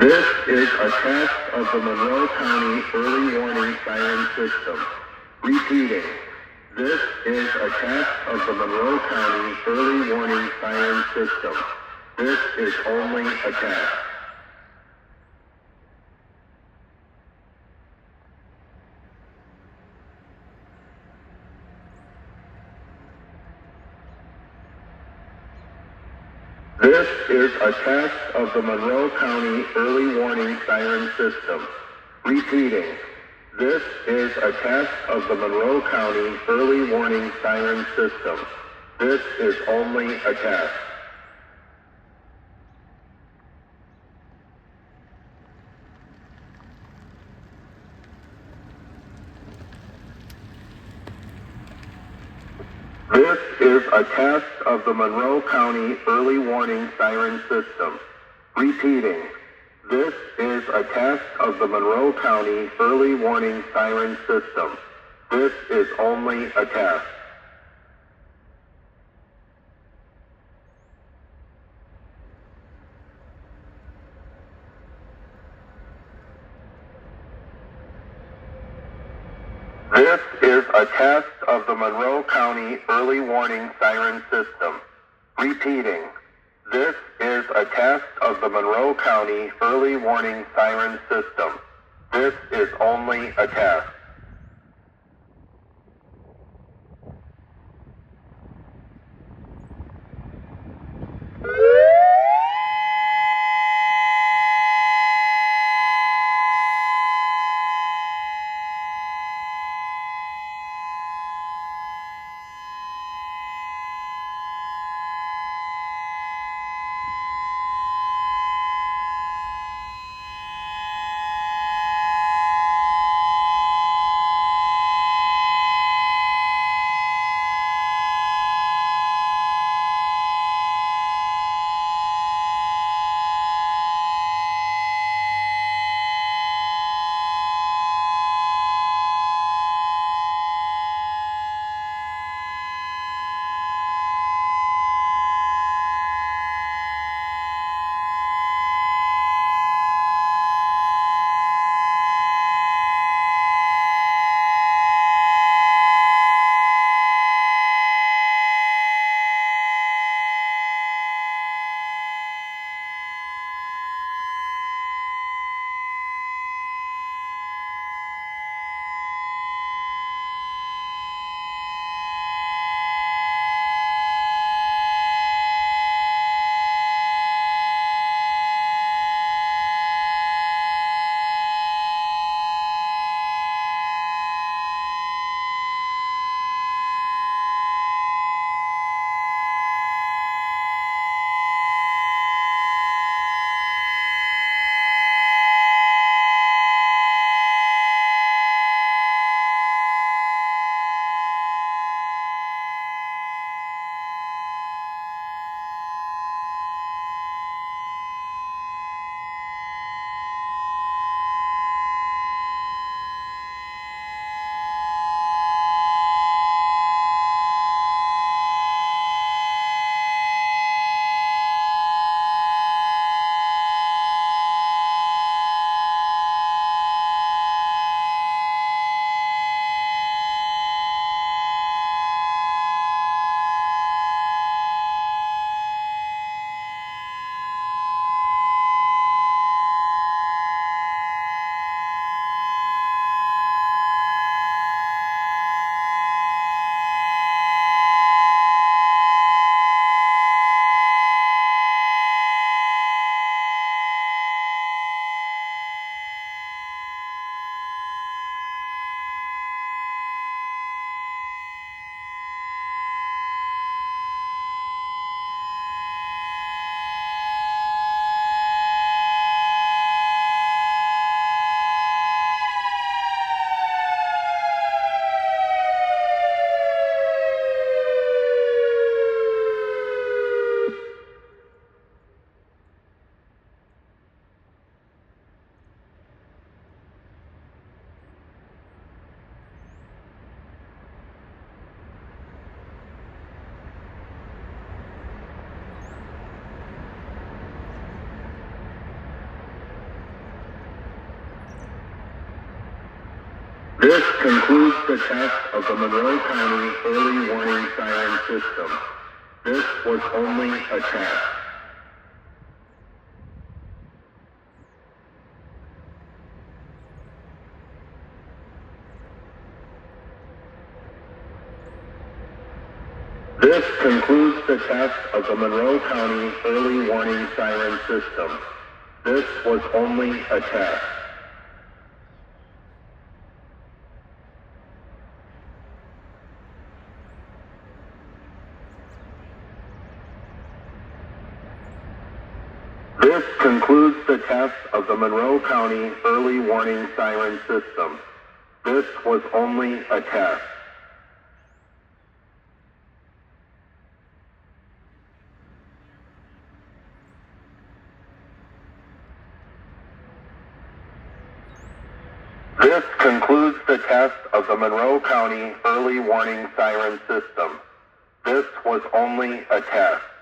This is a test of the Monroe County Early Warning Siren System. Repeating. This is a test of the Monroe County Early Warning Siren System. This is only a test. This is a test of the Monroe County Early Warning Siren System. Repeating. This is a test of the Monroe County Early Warning Siren System. This is only a test. This is a test of the Monroe County Early Warning Siren System. Repeating. This is a test of the Monroe County Early Warning Siren System. This is only a test. This is a test of the Monroe County Early Warning Siren System. Repeating. This is a test of the Monroe County Early Warning Siren System. This is only a test. This concludes the test of the Monroe County early warning siren system. This was only a test. This concludes the test of the Monroe County early warning siren system. This was only a test. This concludes the test of the Monroe County early warning siren system. This was only a test. This concludes the test of the Monroe County early warning siren system. This was only a test.